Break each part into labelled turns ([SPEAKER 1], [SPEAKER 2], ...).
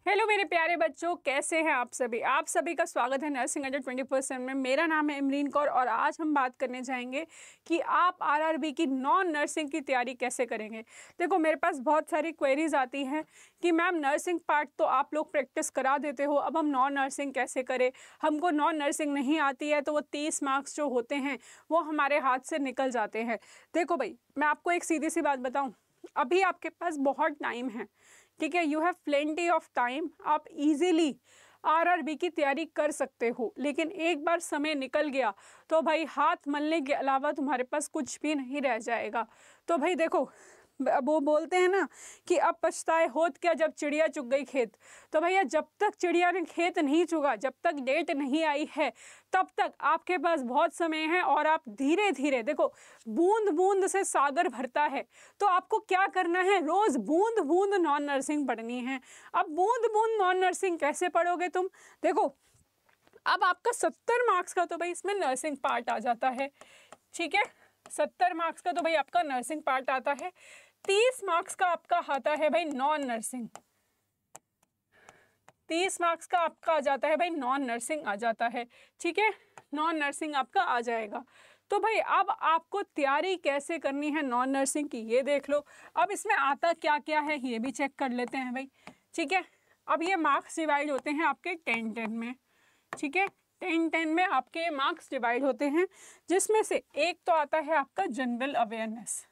[SPEAKER 1] Hello मेरे प्यारे बच्चों, कैसे हैं आप सभी। आप सभी का स्वागत है नर्सिंग अंडर 21 में। मेरा नाम है इमरीन कौर और आज हम बात करने जाएंगे कि आप आरआरबी की नॉन नर्सिंग की तैयारी कैसे करेंगे। देखो, मेरे पास बहुत सारी क्वेरीज आती हैं कि मैम नर्सिंग पार्ट तो आप लोग प्रैक्टिस करा देते हो, अब हम नॉन नर्सिंग कैसे करें। हमको नॉन नर्सिंग नहीं आती है तो वो 30 मार्क्स जो होते हैं वो हमारे हाथ से निकल जाते हैं। देखो भाई, मैं आपको एक सीधी सी बात बताऊँ, अभी आपके पास बहुत टाइम है, ठीक है। You have plenty of time. आप इजीली आरआरबी की तैयारी कर सकते हो, लेकिन एक बार समय निकल गया तो भाई हाथ मलने के अलावा तुम्हारे पास कुछ भी नहीं रह जाएगा। तो भाई देखो, वो बोलते हैं ना कि अब पछताए होत क्या जब चिड़िया चुग गई खेत। तो भैया, जब तक चिड़िया ने खेत नहीं चुगा, जब तक डेट नहीं आई है, तब तक आपके पास बहुत समय है और आप धीरे धीरे, देखो बूंद बूंद से सागर भरता है, तो आपको क्या करना है, रोज बूंद बूंद नॉन नर्सिंग पढ़नी है। अब बूंद बूंद नॉन नर्सिंग कैसे पढ़ोगे तुम। देखो, अब आपका 70 मार्क्स का तो भाई इसमें नर्सिंग पार्ट आ जाता है, ठीक है। 70 मार्क्स का तो भाई आपका नर्सिंग पार्ट आता है। 30 मार्क्स का आपका आता है भाई नॉन नर्सिंग। 30 मार्क्स का आपका आ जाता है भाई नॉन नर्सिंग आ जाता है, ठीक है। नॉन नर्सिंग आपका आ जाएगा। तो भाई अब आपको तैयारी कैसे करनी है नॉन नर्सिंग की, ये देख लो। अब इसमें आता क्या क्या है ये भी चेक कर लेते हैं भाई, ठीक है। अब ये मार्क्स डिवाइड होते हैं आपके 10-10 में, ठीक है। 10-10 में आपके मार्क्स डिवाइड होते हैं, जिसमें से एक तो आता है आपका जनरल अवेयरनेस,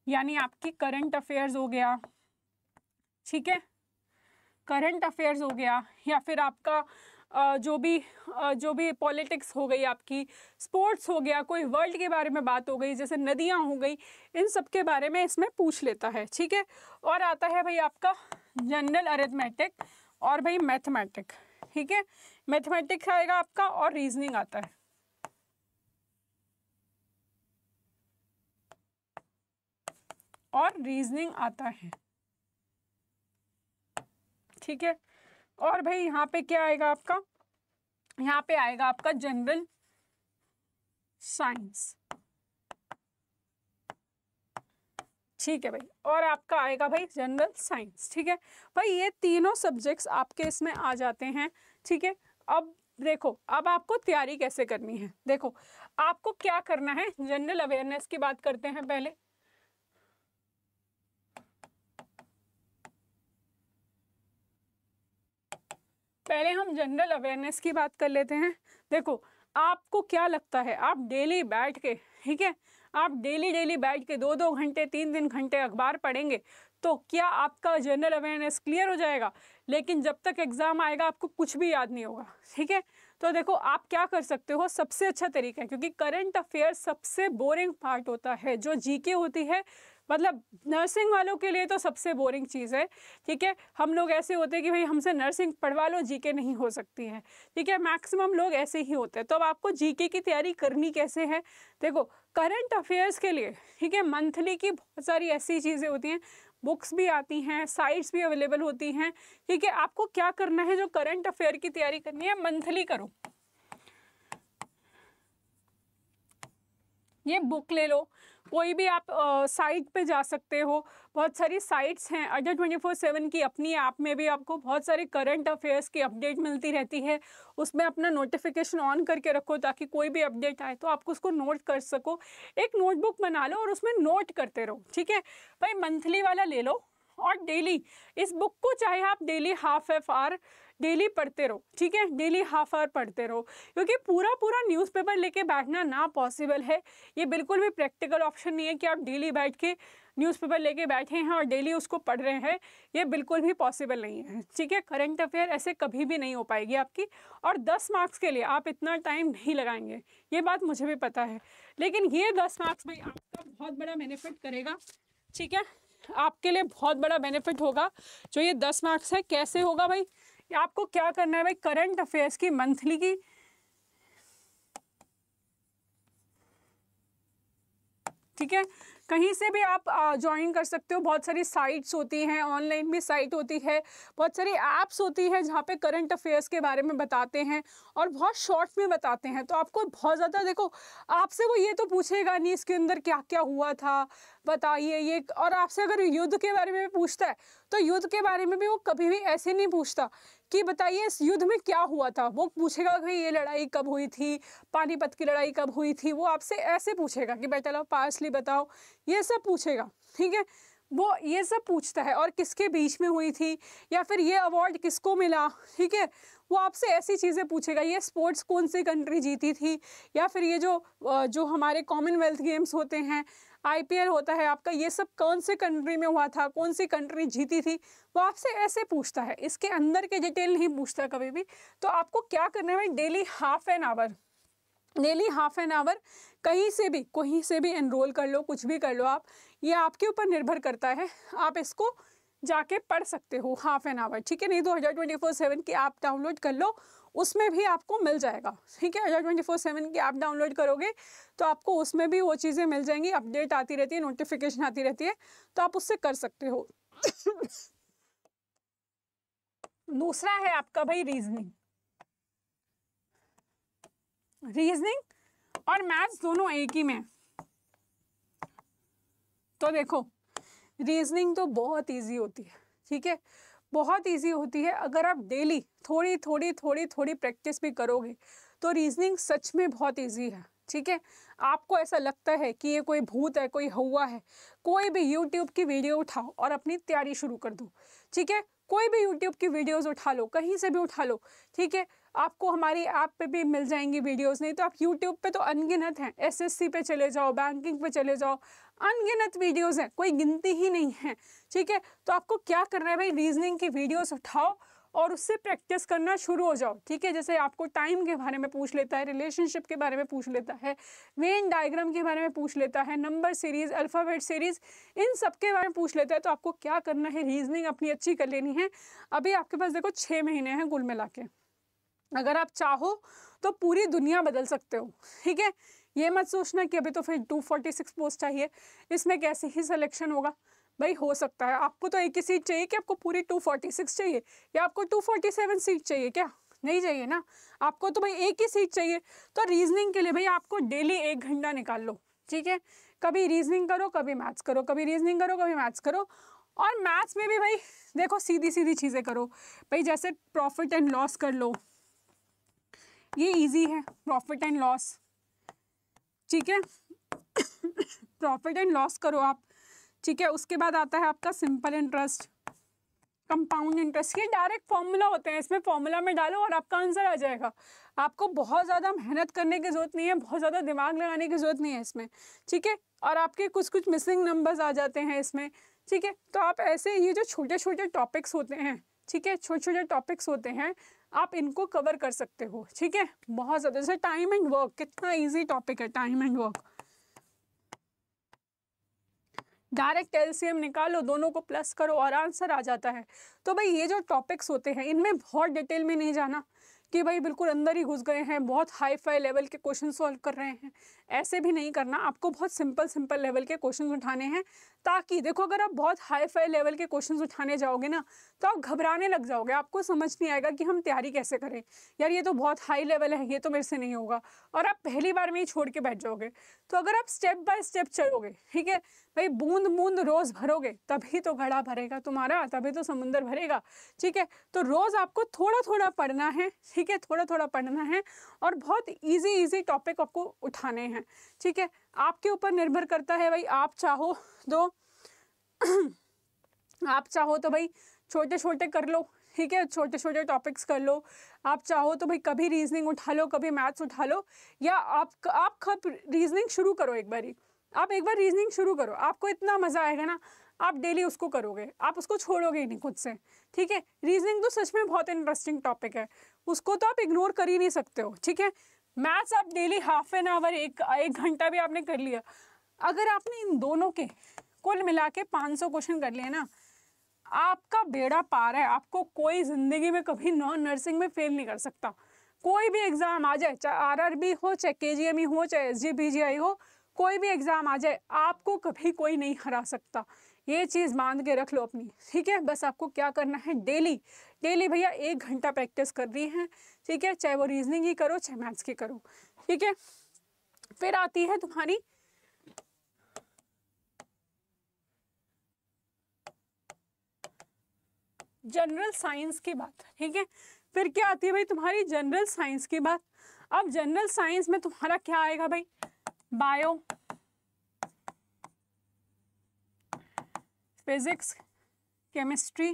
[SPEAKER 1] यानी आपकी करंट अफेयर्स हो गया, ठीक है। करंट अफेयर्स हो गया, या फिर आपका जो भी पॉलिटिक्स हो गई, आपकी स्पोर्ट्स हो गया, कोई वर्ल्ड के बारे में बात हो गई, जैसे नदियाँ हो गई, इन सब के बारे में इसमें पूछ लेता है, ठीक है। और आता है भाई आपका जनरल अरिथमेटिक और भाई मैथमेटिक, ठीक है। मैथमेटिक्स आएगा आपका और रीजनिंग आता है, और रीजनिंग आता है, ठीक है। और भाई यहाँ पे क्या आएगा आपका, यहाँ पे आएगा आपका जनरल साइंस, ठीक है भाई। और आपका आएगा भाई जनरल साइंस, ठीक है भाई। ये तीनों सब्जेक्ट्स आपके इसमें आ जाते हैं, ठीक है। अब देखो, अब आपको तैयारी कैसे करनी है। देखो, आपको क्या करना है, जनरल अवेयरनेस की बात करते हैं पहले। पहले हम जनरल अवेयरनेस की बात कर लेते हैं। देखो, आपको क्या लगता है, आप डेली बैठ के, ठीक है, आप डेली बैठ के 2-2 घंटे 3-3 घंटे अखबार पढ़ेंगे तो क्या आपका जनरल अवेयरनेस क्लियर हो जाएगा। लेकिन जब तक एग्जाम आएगा आपको कुछ भी याद नहीं होगा, ठीक है। तो देखो, आप क्या कर सकते हो, सबसे अच्छा तरीका है, क्योंकि करंट अफेयर सबसे बोरिंग पार्ट होता है, जो जीके होती है, मतलब नर्सिंग वालों के लिए तो सबसे बोरिंग चीज़ है, ठीक है। हम लोग ऐसे होते हैं कि भाई हमसे नर्सिंग पढ़वा लो, जीके नहीं हो सकती है, ठीक है। मैक्सिमम लोग ऐसे ही होते हैं। तो अब आपको जीके की तैयारी करनी कैसे है। देखो, करंट अफेयर्स के लिए, ठीक है, मंथली की बहुत सारी ऐसी चीज़ें होती हैं, बुक्स भी आती हैं, साइट्स भी अवेलेबल होती हैं, ठीक है। आपको क्या करना है, जो करंट अफेयर की तैयारी करनी है मंथली करो। ये बुक ले लो, कोई भी आप साइट पे जा सकते हो, बहुत सारी साइट्स हैं। अडर 24/7 की अपनी ऐप में भी आपको बहुत सारी करंट अफेयर्स की अपडेट मिलती रहती है। उसमें अपना नोटिफिकेशन ऑन करके रखो ताकि कोई भी अपडेट आए तो आप उसको नोट कर सको। एक नोटबुक बना लो और उसमें नोट करते रहो, ठीक है भाई। मंथली वाला ले लो और डेली इस बुक को, चाहे आप डेली हाफ आवर डेली पढ़ते रहो, ठीक है। डेली हाफ आवर पढ़ते रहो, क्योंकि पूरा पूरा न्यूज़पेपर लेके बैठना ना पॉसिबल है। ये बिल्कुल भी प्रैक्टिकल ऑप्शन नहीं है कि आप डेली बैठ के न्यूज़पेपर लेके बैठे हैं और डेली उसको पढ़ रहे हैं। ये बिल्कुल भी पॉसिबल नहीं है, ठीक है। करंट अफेयर ऐसे कभी भी नहीं हो पाएगी आपकी। और 10 मार्क्स के लिए आप इतना टाइम नहीं लगाएंगे, ये बात मुझे भी पता है, लेकिन ये 10 मार्क्स भाई आपका बहुत बड़ा बेनिफिट करेगा, ठीक है। आपके लिए बहुत बड़ा बेनिफिट होगा जो ये 10 मार्क्स है। कैसे होगा भाई, आपको क्या करना है भाई, करंट अफेयर्स की मंथली की ठीक है, कहीं से भी आप ज्वाइन कर सकते हो। बहुत सारी साइट्स होती हैं, ऑनलाइन भी साइट होती है, बहुत सारी ऐप्स होती है जहाँ पे करंट अफेयर्स के बारे में बताते हैं और बहुत शॉर्ट में बताते हैं। तो आपको बहुत ज़्यादा, देखो आपसे वो ये तो पूछेगा नहीं इसके अंदर क्या क्या हुआ था बताइए ये, और आपसे अगर युद्ध के बारे में पूछता है तो युद्ध के बारे में भी वो कभी भी ऐसे नहीं पूछता कि बताइए इस युद्ध में क्या हुआ था। वो पूछेगा कि ये लड़ाई कब हुई थी, पानीपत की लड़ाई कब हुई थी। वो आपसे ऐसे पूछेगा कि बेटा लो पासली बताओ, ये सब पूछेगा। ठीक है, वो ये सब पूछता है, और किसके बीच में हुई थी, या फिर ये अवार्ड किसको मिला। ठीक है, वो आपसे ऐसी चीज़ें पूछेगा, ये स्पोर्ट्स कौन सी कंट्री जीती थी, या फिर ये जो हमारे कॉमनवेल्थ गेम्स होते हैं, IPL होता है आपका, ये सब कौन से कंट्री में हुआ था, कौन सी कंट्री जीती थी। वो आपसे ऐसे पूछता है, इसके अंदर के डिटेल नहीं पूछता कभी भी। तो आपको क्या करना है भाई, डेली हाफ एन आवर कहीं से भी एनरोल कर लो, कुछ भी कर लो आप, ये आपके ऊपर निर्भर करता है। आप इसको जाके पढ़ सकते हो हाफ एन आवर। ठीक है, नहीं तो 1024/7 की ऐप डाउनलोड कर लो, उसमें भी आपको मिल जाएगा। ठीक है, 1024/7 की ऐप डाउनलोड करोगे तो आपको उसमें भी वो चीज़ें मिल जाएंगी, अपडेट आती रहती है, नोटिफिकेशन आती रहती है, तो आप उससे कर सकते हो। दूसरा है आपका भाई रीजनिंग और मैथ्स दोनों एक ही में। तो देखो रीजनिंग तो बहुत इजी होती है। ठीक है, बहुत इजी होती है। अगर आप डेली थोड़ी प्रैक्टिस भी करोगे तो रीजनिंग सच में बहुत इजी है। ठीक है, आपको ऐसा लगता है कि ये कोई भूत है, कोई हवा है, कोई भी यूट्यूब की वीडियो उठाओ और अपनी तैयारी शुरू कर दो। ठीक है, कोई भी यूट्यूब की वीडियोस उठा लो, कहीं से भी उठा लो। ठीक है, आपको हमारी ऐप पे भी मिल जाएंगी वीडियोस, नहीं तो आप यूट्यूब पे तो अनगिनत हैं। SSC पे चले जाओ, बैंकिंग पे चले जाओ, अनगिनत वीडियोस हैं, कोई गिनती ही नहीं है। ठीक है, तो आपको क्या करना है भाई, रीजनिंग की वीडियोस उठाओ और उससे प्रैक्टिस करना शुरू हो जाओ। ठीक है, जैसे आपको टाइम के बारे में पूछ लेता है, रिलेशनशिप के बारे में पूछ लेता है, वेन डायग्राम के बारे में पूछ लेता है, नंबर सीरीज, अल्फ़ाबेट सीरीज, इन सब के बारे में पूछ लेता है, तो आपको क्या करना है, रीजनिंग अपनी अच्छी कर लेनी है। अभी आपके पास देखो 6 महीने हैं कुल मिला के, अगर आप चाहो तो पूरी दुनिया बदल सकते हो। ठीक है, ये मत सोचना कि अभी तो फिर 246 पोस्ट चाहिए, इसमें कैसे ही सिलेक्शन होगा। भाई हो सकता है, आपको तो एक ही सीट चाहिए कि आपको पूरी 246 चाहिए, या आपको 247 सीट चाहिए, क्या नहीं चाहिए ना, आपको तो भाई एक ही सीट चाहिए। तो रीजनिंग के लिए भाई आपको डेली 1 घंटा निकाल लो। ठीक है, कभी रीजनिंग करो, कभी मैथ्स करो, कभी रीजनिंग करो, कभी मैथ्स करो। और मैथ्स में भी भाई देखो सीधी सीधी चीज़ें करो भाई, जैसे प्रॉफिट एंड लॉस कर लो, ये इजी है प्रॉफिट एंड लॉस। ठीक है, प्रॉफिट एंड लॉस करो आप। ठीक है, उसके बाद आता है आपका सिंपल इंटरेस्ट, कंपाउंड इंटरेस्ट, ये डायरेक्ट फॉर्मूला होते हैं, इसमें फॉर्मूला में डालो और आपका आंसर आ जाएगा। आपको बहुत ज़्यादा मेहनत करने की ज़रूरत नहीं है, बहुत ज़्यादा दिमाग लगाने की ज़रूरत नहीं है इसमें। ठीक है, और आपके कुछ मिसिंग नंबर्स आ जाते हैं इसमें। ठीक है, तो आप ऐसे ये जो छोटे छोटे टॉपिक्स होते हैं, ठीक है, छोटे छोटे टॉपिक्स होते हैं, आप इनको कवर कर सकते हो। ठीक है, बहुत ज़्यादा, जैसे टाइम एंड वर्क, कितना ईजी टॉपिक है time and work. Direct LCM निकालो, दोनों को प्लस करो और आंसर आ जाता है। तो भाई ये जो टॉपिक्स होते हैं इनमें बहुत डिटेल में नहीं जाना कि भाई बिल्कुल अंदर ही घुस गए हैं, बहुत हाई फाई लेवल के क्वेश्चन सॉल्व कर रहे हैं, ऐसे भी नहीं करना। आपको बहुत सिंपल लेवल के क्वेश्चन उठाने हैं, ताकि देखो अगर आप बहुत हाई फाई लेवल के क्वेश्चन उठाने जाओगे ना तो आप घबराने लग जाओगे, आपको समझ नहीं आएगा कि हम तैयारी कैसे करें, यार ये तो बहुत हाई लेवल है, ये तो मेरे से नहीं होगा, और आप पहली बार में ही छोड़ के बैठ जाओगे। तो अगर आप स्टेप बाय स्टेप चलोगे, ठीक है भाई, बूंद बूंद रोज भरोगे तभी तो घड़ा भरेगा तुम्हारा, तभी तो समुंदर भरेगा। ठीक है, तो रोज आपको थोड़ा थोड़ा पढ़ना है। ठीक है, थोड़ा थोड़ा पढ़ना है और बहुत इजी टॉपिक आपको उठाने हैं। ठीक है, आपके ऊपर निर्भर करता है भाई, आप चाहो तो भाई छोटे छोटे कर लो। ठीक है, छोटे छोटे टॉपिक्स कर लो। आप चाहो तो भाई कभी रीजनिंग उठा लो, कभी मैथ्स उठा लो, या आप कब रीजनिंग शुरू करो, एक बार रीजनिंग शुरू करो, आपको इतना मज़ा आएगा ना, आप डेली उसको करोगे, आप उसको छोड़ोगे ही नहीं खुद से। ठीक है, रीजनिंग तो सच में बहुत इंटरेस्टिंग टॉपिक है, उसको तो आप इग्नोर कर ही नहीं सकते हो। ठीक है, मैथ्स आप डेली हाफ एन आवर, एक घंटा भी आपने कर लिया, अगर आपने इन दोनों के कुल मिला के 500 क्वेश्चन कर लिए ना, आपका बेड़ा पार है। आपको कोई ज़िंदगी में कभी नॉन नर्सिंग में फेल नहीं कर सकता। कोई भी एग्ज़ाम आ जाए, चाहे RRB हो, चाहे KGME हो, चाहे SGPGI हो, कोई भी एग्ज़ाम आ जाए आपको कभी कोई नहीं हरा सकता, ये चीज़ मान के रख लो अपनी, ठीक है। बस आपको क्या करना है, डेली डेली भैया 1 घंटा प्रैक्टिस करनी है, ठीक है। चाहे वो रीजनिंग की करो चाहे मैथ्स की करो, ठीक है। फिर आती है तुम्हारी जनरल साइंस की बात, ठीक है। फिर क्या आती है भाई तुम्हारी जनरल साइंस की बात। अब जनरल साइंस में तुम्हारा क्या आएगा भाई, बायो, फिजिक्स, केमिस्ट्री,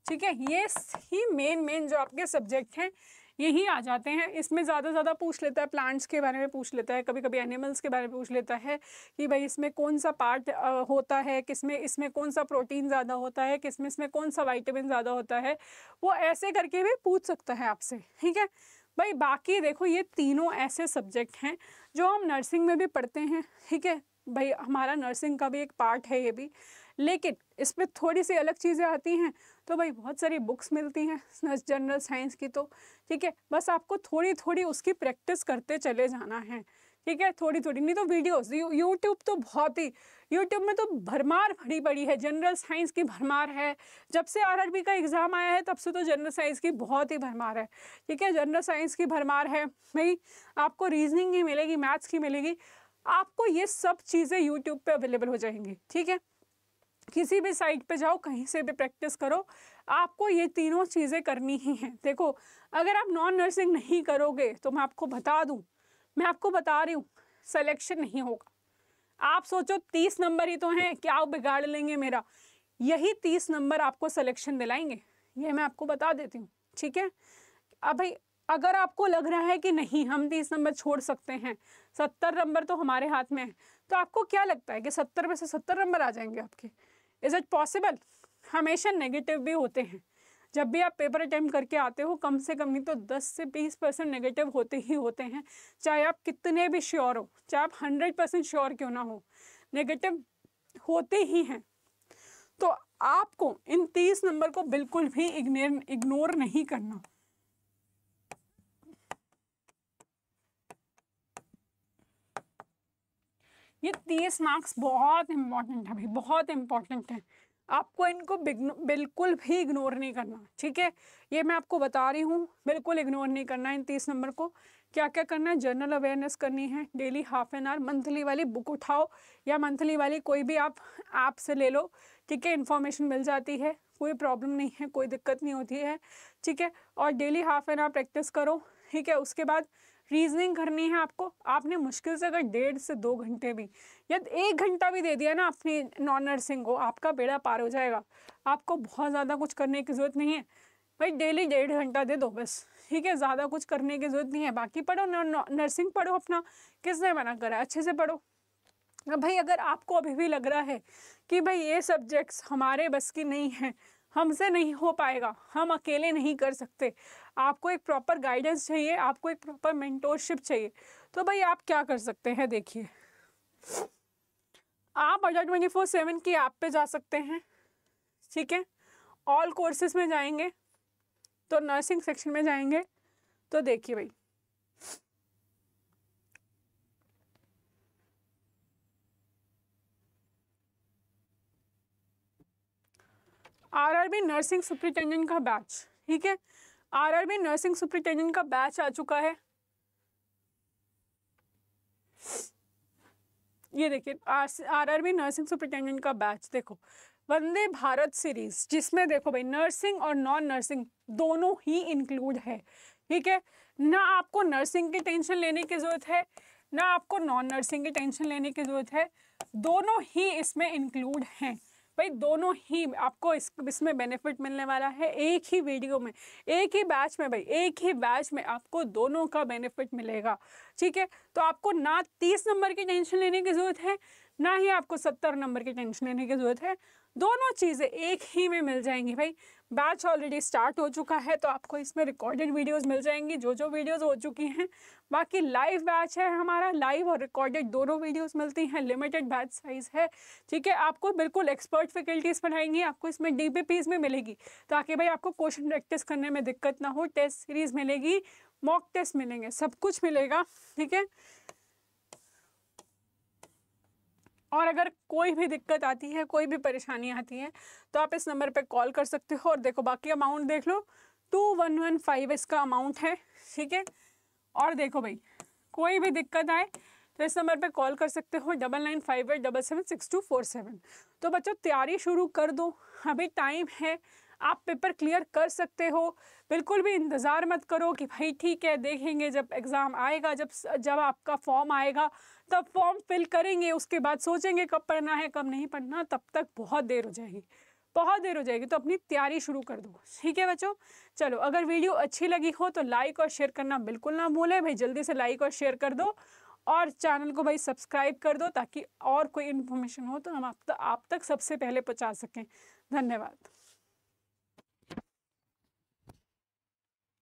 [SPEAKER 1] ठीक है। ये ही मेन जो आपके सब्जेक्ट हैं यही आ जाते हैं। इसमें ज़्यादा पूछ लेता है, प्लांट्स के बारे में पूछ लेता है, कभी कभी एनिमल्स के बारे में पूछ लेता है कि भाई इसमें कौन सा पार्ट होता है, किसमें इसमें कौन सा प्रोटीन ज़्यादा होता है, किसमें इसमें कौन सा विटामिन ज़्यादा होता है, वो ऐसे करके भी पूछ सकता है आपसे, ठीक है भाई। बाकी देखो ये तीनों ऐसे सब्जेक्ट हैं जो हम नर्सिंग में भी पढ़ते हैं, ठीक है भाई। हमारा नर्सिंग का भी एक पार्ट है ये भी, लेकिन इसमें थोड़ी सी अलग चीज़ें आती हैं। तो भाई बहुत सारी बुक्स मिलती हैं जनरल साइंस की, तो ठीक है बस आपको थोड़ी थोड़ी उसकी प्रैक्टिस करते चले जाना है, ठीक है। थोड़ी थोड़ी, नहीं तो वीडियोस यूट्यूब तो बहुत ही, यूट्यूब में तो भरमार भरी पड़ी है, जनरल साइंस की भरमार है। जब से आरआरबी का एग्ज़ाम आया है तब से तो जनरल साइंस की बहुत ही भरमार है, ठीक है। जनरल साइंस की भरमार है भाई, आपको रीजनिंग की मिलेगी, मैथ्स की मिलेगी, आपको ये सब चीज़ें यूट्यूब पे अवेलेबल हो जाएंगी, ठीक है। किसी भी साइट पे जाओ, कहीं से भी प्रैक्टिस करो, आपको ये तीनों चीज़ें करनी ही हैं। देखो अगर आप नॉन नर्सिंग नहीं करोगे तो मैं आपको बता दूं, मैं आपको बता रही हूँ, सिलेक्शन नहीं होगा। आप सोचो 30 नंबर ही तो हैं, क्या बिगाड़ लेंगे मेरा, यही 30 नंबर आपको सिलेक्शन दिलाएंगे, ये मैं आपको बता देती हूँ, ठीक है। अब भाई अगर आपको लग रहा है कि नहीं हम 30 नंबर छोड़ सकते हैं, 70 नंबर तो हमारे हाथ में है, तो आपको क्या लगता है कि 70 में से 70 नंबर आ जाएंगे आपके? Is it possible? हमेशा नेगेटिव भी होते हैं, जब भी आप पेपर अटेम्प्ट करके आते हो कम से कम नहीं तो 10 से 20% नेगेटिव होते ही होते हैं, चाहे आप कितने भी श्योर हो, चाहे आप 100% श्योर क्यों ना हो, नेगेटिव होते ही हैं। तो आपको इन 30 नंबर को बिल्कुल भी इग्नोर नहीं करना। ये 30 मार्क्स बहुत इंपॉर्टेंट है भाई, बहुत इंपॉर्टेंट है, आपको इनको बिल्कुल भी इग्नोर नहीं करना, ठीक है। ये मैं आपको बता रही हूँ, बिल्कुल इग्नोर नहीं करना इन 30 नंबर को। क्या क्या करना है, जनरल अवेयरनेस करनी है, daily half an hour, monthly वाली बुक उठाओ या मंथली वाली कोई भी आप ऐप से ले लो, ठीक है। इन्फॉर्मेशन मिल जाती है, कोई प्रॉब्लम नहीं है, कोई दिक्कत नहीं होती है, ठीक है। और daily half an hour practice करो, ठीक है। उसके बाद रीजनिंग करनी है आपको, आपने मुश्किल से अगर 1.5 से 2 घंटे भी या 1 घंटा भी दे दिया ना अपनी नॉन नर्सिंग को, आपका बेड़ा पार हो जाएगा। आपको बहुत ज़्यादा कुछ करने की ज़रूरत नहीं है भाई, डेली 1.5 घंटा दे दो बस, ठीक है। ज़्यादा कुछ करने की ज़रूरत नहीं है, बाकी पढ़ो, नर्सिंग पढ़ो अपना, किसने मना करा, अच्छे से पढ़ो। अब भाई अगर आपको अभी भी लग रहा है कि भाई ये सब्जेक्ट्स हमारे बस की नहीं है, हमसे नहीं हो पाएगा, हम अकेले नहीं कर सकते, आपको एक प्रॉपर गाइडेंस चाहिए, आपको एक प्रॉपर मेंटोरशिप चाहिए, तो भाई आप क्या कर सकते हैं, देखिए आप अड्डा 24/7 की ऐप पे जा सकते हैं, ठीक है। ऑल कोर्सेज में जाएंगे तो नर्सिंग सेक्शन में जाएंगे तो देखिए भाई आरआरबी नर्सिंग सुपरिटेंडेंट का बैच, ठीक है। आरआरबी नर्सिंग सुपरिटेंडेंट का बैच आ चुका है, ये देखिए आरआरबी नर्सिंग सुपरिटेंडेंट का बैच, देखो वंदे भारत सीरीज, जिसमें देखो भाई नर्सिंग और नॉन नर्सिंग दोनों ही इंक्लूड है, ठीक है। ना आपको नर्सिंग की टेंशन लेने की ज़रूरत है, ना आपको नॉन नर्सिंग की टेंशन लेने की ज़रूरत है, दोनों ही इसमें इंक्लूड हैं भाई, दोनों ही आपको इसमें बेनिफिट मिलने वाला है, एक ही वीडियो में, एक ही बैच में भाई, एक ही बैच में आपको दोनों का बेनिफिट मिलेगा, ठीक है। तो आपको ना 30 नंबर की टेंशन लेने की ज़रूरत है, ना ही आपको 70 नंबर की टेंशन लेने की ज़रूरत है, दोनों चीज़ें एक ही में मिल जाएंगी भाई। बैच ऑलरेडी स्टार्ट हो चुका है, तो आपको इसमें रिकॉर्डेड वीडियोस मिल जाएंगी, जो वीडियोस हो चुकी हैं। बाकी लाइव बैच है हमारा, लाइव और रिकॉर्डेड दोनों वीडियोस मिलती हैं, लिमिटेड बैच साइज है, ठीक है। आपको बिल्कुल एक्सपर्ट फैकल्टीज़ पढ़ाएंगी, आपको इसमें DPPs में मिलेगी, ताकि भाई आपको क्वेश्चन प्रैक्टिस करने में दिक्कत ना हो, टेस्ट सीरीज मिलेगी, मॉक टेस्ट मिलेंगे, सब कुछ मिलेगा, ठीक है। और अगर कोई भी दिक्कत आती है, कोई भी परेशानी आती है, तो आप इस नंबर पे कॉल कर सकते हो। और देखो बाकी अमाउंट देख लो, 2115 इसका अमाउंट है, ठीक है। और देखो भाई, कोई भी दिक्कत आए तो इस नंबर पे कॉल कर सकते हो, 9958776247। तो बच्चों तैयारी शुरू कर दो, अभी टाइम है, आप पेपर क्लियर कर सकते हो। बिल्कुल भी इंतज़ार मत करो कि भाई ठीक है देखेंगे जब एग्ज़ाम आएगा, जब आपका फॉर्म आएगा तब फॉर्म फिल करेंगे, उसके बाद सोचेंगे कब पढ़ना है कब नहीं पढ़ना, तब तक बहुत देर हो जाएगी, बहुत देर हो जाएगी। तो अपनी तैयारी शुरू कर दो, ठीक है बच्चों। चलो, अगर वीडियो अच्छी लगी हो तो लाइक और शेयर करना बिल्कुल ना भूलें भाई, जल्दी से लाइक और शेयर कर दो। और चैनल को भाई सब्सक्राइब कर दो ताकि और कोई इन्फॉर्मेशन हो तो हम आप तक सबसे पहले पहुंचा सकें। धन्यवाद।